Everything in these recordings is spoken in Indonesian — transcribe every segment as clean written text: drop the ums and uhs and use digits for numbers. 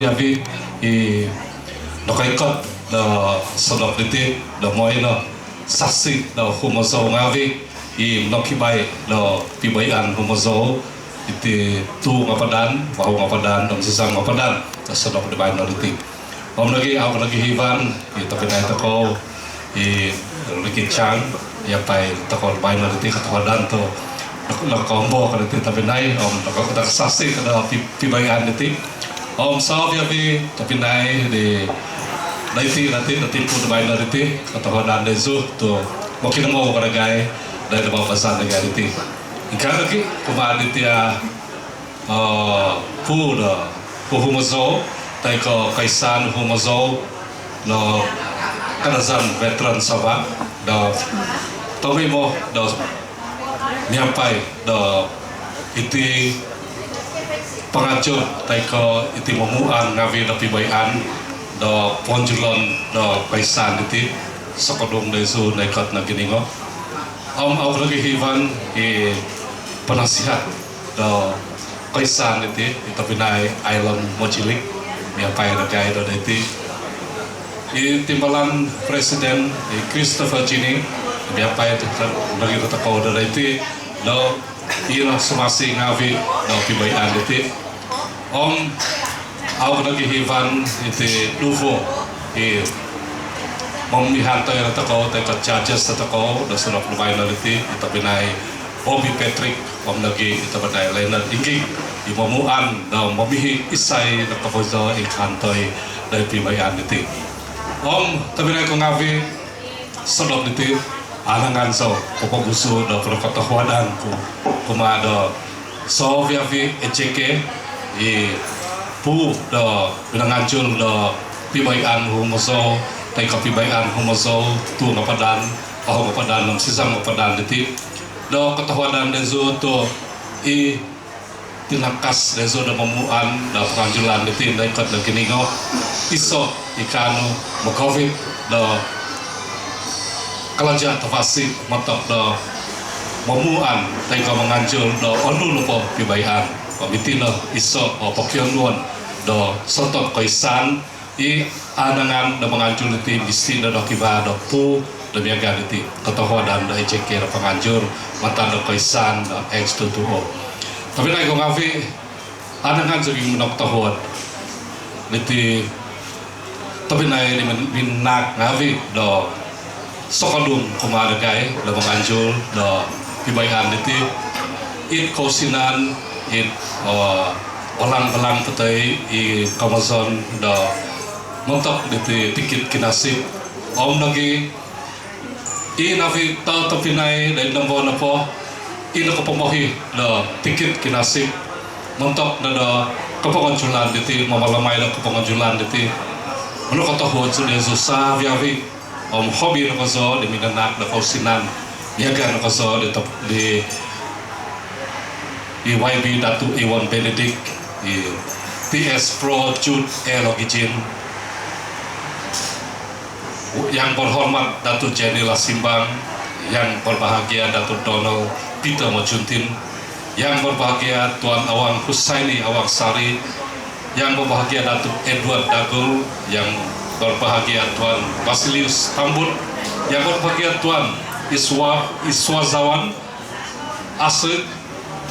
Yavi nakaikot da sanok diti da moy na saksi da humazo ngavi nokibay da pibayan humazo iti tu ngapadan bahu ngapadan dam sisang ngapadan da sanok di bay na diti om lagi ako lagi hivan tapi na tako lagi chang ya pai tako bay na diti katawadan to nakakombo ka diti tapi nay om nakasaksi kada pibayan diti Om sahabat yavi tapi naik di nanti tipu di mana nanti atau dan desu tu mungkin mau kerja gay dari bawah pasar negara nanti. Ikan lagi kemarin dia pu humazo, tapi ko kaisan humazo no kanazan veteran sabak do tapi mo do nyampai do iti pengacut taiko iti mamuan ngawi na pibayan do ponjulon do paisan iti sakodong desu naikot na giningo ako lagi hivan penasihat do paisan iti pinay island mochilik miapay na kaya do iti timbalan presiden Christopher Gini miapay lagi tatakaw do iti do ina sumasi ngawi do pibayan iti ako lagi hivan iti luvo mamihantay na tako tayo judges na tako na sunok lumay na iti ito pinay Bobby Patrick lagi ito pinay Leonard Ingig imamuan na mamihi isay na kapozo ikantoy na pibayan iti tabi na ko ngawi sunok iti alangan so pupaguso na pagkatahuanan ko kumado so viavi echeke pu do pinangancul do pibayan humoso tay ka pibayan humoso tu ngapadan ngapadan ng sisang ngapadan diti do katahuanan dezo to tinakas dezo do mamuan do panganjulan diti day kat ng kiningo iso ikano mo-covid do kalaja tafasi matok do mamuan tay ka mangancul do onu lupo pibayan pamitin iso o pokyon nuan do sotok kaisan anangan do mengancur iti bisi do kiba do pu do biaga iti katahuadan do ejeke do pengancur mata do kaisan do X220 tapi na ko ngavi anangan saging menok tahuad iti tapi na ini minak ngavi do sokadung kumaragay do mengancur do pibayan iti kausinan olang-olang petai Amazon do montok di tikit kinasip lagi navi tau tapinay dari nambo na po ko pamohi do tikit kinasip montok na do kapanganjulan diti mamalamay na kapanganjulan diti ano katahuad sa deso sa viavi hobby na kaso di minanak na kausinan yaga na kaso di YB Datu Iwan Benedict TS Pro Jude Elogijin yang berhormat Datu Jenny Lasimbang, yang berbahagia Datu Donald Peter Mojuntin, yang berbahagia Tuan Awang Husaini Awang Sari, yang berbahagia Datu Edward Dagul, yang berbahagia Tuan Basilius Tambut, yang berbahagia Tuan Iswazawan Asid,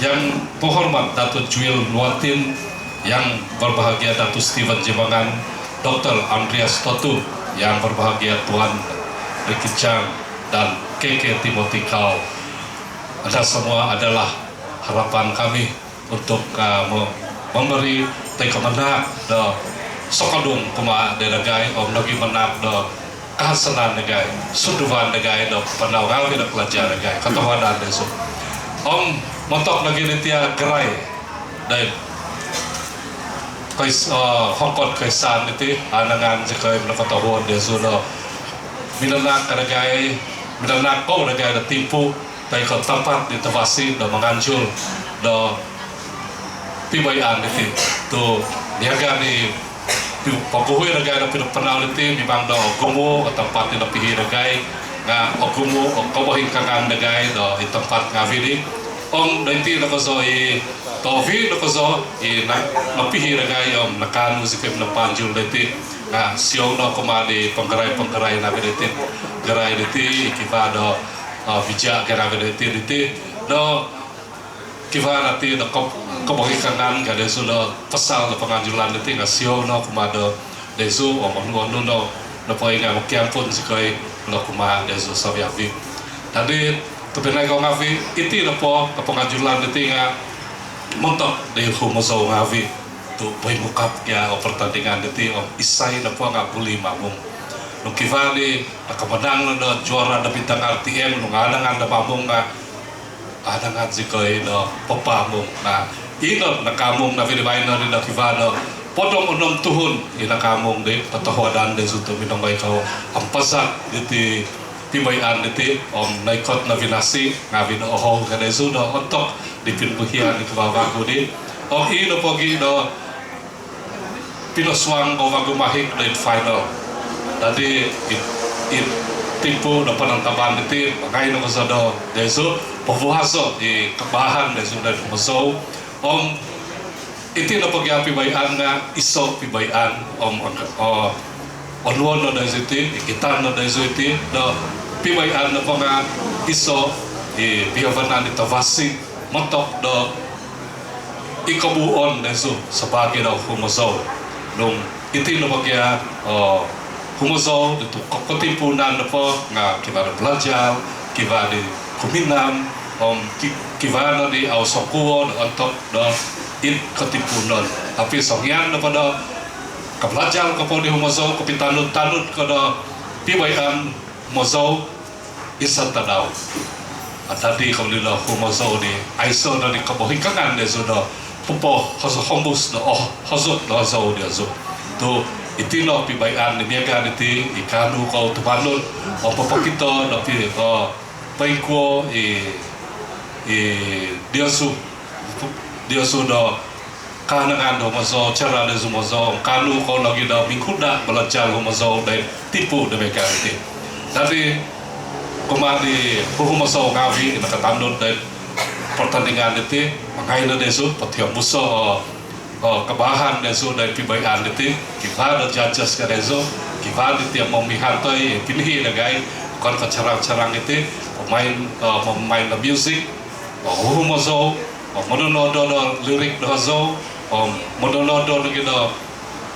yang penghormat Datuk Juil Nuatin, yang berbahagia Datuk Steven Jembangan, Dr. Andreas Totu, yang berbahagia Tuan Ricky Chang dan KK Timothy Kau. Anda semua adalah harapan kami untuk memberi kemenak do sokadung kuma denagai lagi menak do kehasanan negai suduvan negai do panawal do pelajar negai katawadan desu montok lagi nitia gerai dan kais hokot kaisan itu anangan sekai menakatahuan dia sudah minanak karagai minanak kau ragai da tipu tai ko tempat di tawasi da mengancul da pibayan itu tu niaga ni pakuhui ragai da pinapanaw itu bibang da gumo tempat da pihi ragai nga okumo kau bahin kangang ragai da tempat ngavili om nanti nak so tofi nak so nak pihi ragai om nakan musik na panjul nanti siong no komadi penggerai na nanti gerai nanti kita do bijak kena nanti do kita nanti do kebagai kangen kada sudah pasal pengajulan nanti siong no komado desu om no poi nga kiampun sekai lo kuma desu sabiavi tadi tapi kau ngavi itu lepo pengajulan itu nga montok dari humoso ngavi tu boy mukap ya pertandingan itu isai lepo nggak boleh mamung nukivali nakamadang na juara na bintang RTM nungadang na mamung nga adangan sikai no papamung na ino nakamung na Filipino na kivano potong 6 tahun ina kamung de patahodan de suto minong bay kau ampasak itu pimayan itu om naikot na vinasi ngavi no ohol kada sudo ontok di pinbuhian di kebabaku di om ino pogi do pinoswang o magumahik di final tadi it tipu do penantaban itu ngayon ko sa do deso pabuhaso di kebahan deso dan muso om itu na pagya pibayan nga iso pibayan om onwon no deso itu ikitan no deso itu do pibayan na po nga iso biyabanan ito vasi montok do ikabuon deso sa bagay daw humusaw nung iti na bagya humusaw dito kakotimpunan na po nga kiba na belajar kiba di kuminam kiba na di awsokuon ontok do in katimpunan tapi songyan na po do kabelajar ka po di humusaw kapitanod-tanod ka do pibayan humusaw isa tadaw at tadi kau nila humasaw di aiso na di kabuhikangan de sudah pupo haso homus na hasot na hasaw di aso to itino pibayan ni miaga niti ikanu kau tumanun o papakito na pi paingko dia sudah kanangan humasaw cara de humasaw kanu kau lagi da mingkuda belajar humasaw dan tipu de miaga niti tapi kumari humasaw ngavi nakatandod dan pertandingan itu makanya desu patiang musuh kebahan desu dari pibayan itu kita ada judges ke desu kita itu yang memihantoi pilih negai kon kecarang-carang itu pemain musik humasaw modonodo lirik dozo modonodo gitu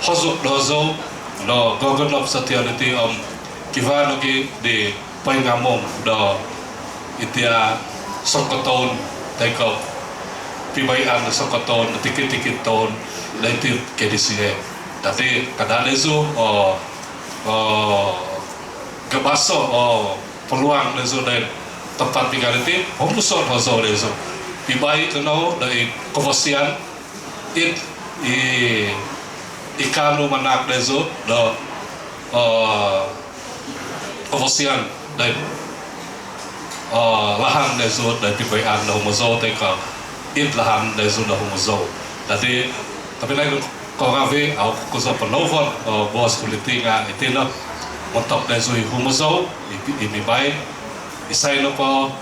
hosuk dozo no gogonop setiap itu kita lagi di pengamong do itia sokoton teko pibayan sokoton tikit ton itu kedisiye tapi kadang itu kebaso peluang itu dari tempat tinggal itu homuson hoso itu pibai kenal dari kevasian ikanu manak itu do kevasian dan lahan desu dan pibayan dah humasaw teka lahan desu dah humasaw tadi tapi lagi kau ngawi aku kusa penovon bos kuliti nga itina montok desu humasaw ibibay isay no po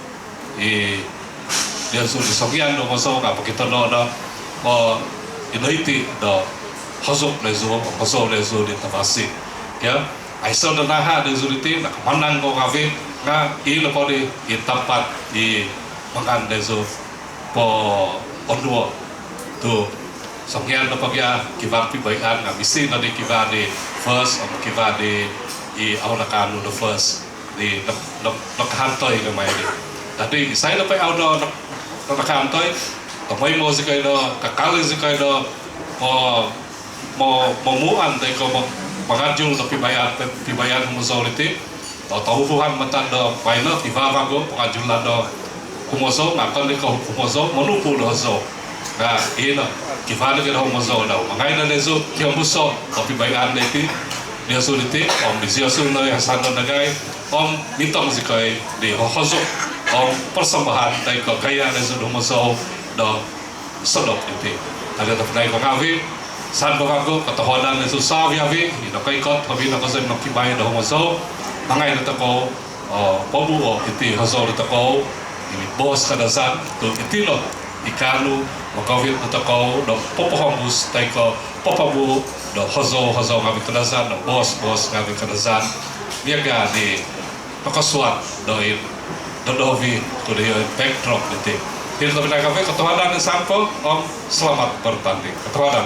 desu disogyan no humasaw nga pakita no inaiti do hasok desu di tabasi ya aiso na naha de zuliti nakamanang ko kafe nga ilo po di tempat di makan deso po onduo tu songyan na pagya kiba pibayan nga misi na di kiba di first o kiba di aw nakano the first di nakahantoy ka may di tadi isay na pa aw na nakahantoy kamay mo si kayo na kakali si kayo na mamuan tayo ko mengajul tapi pibayan humusaw itu tahuhan mata do paino tiba bago pengajulan do humusaw ngakan di kau humusaw menupu do so nah ini kifana kita humusaw do makanya desu yang musuh tapi pibayan itu dia sulit di siasun do yang sangat nagai mitong si kai di hosok persembahan tai ko kaya desu humusaw do sedok itu ada tapi ngawi san bagago katahodan itu saviavi ino kai kot habi na kasi makibay na humasaw mangay na tako pobu o iti hasaw na tako ini bos kadazan tu itilo ikanu makawit utakau do popohambus taiko popabu do hozo ngabi kadazan do bos ngabi kadazan biaga di pakasuat do dovi kudu backdrop itu. Jadi tapi kafe ketuadan sampo om selamat bertanding ketuadan.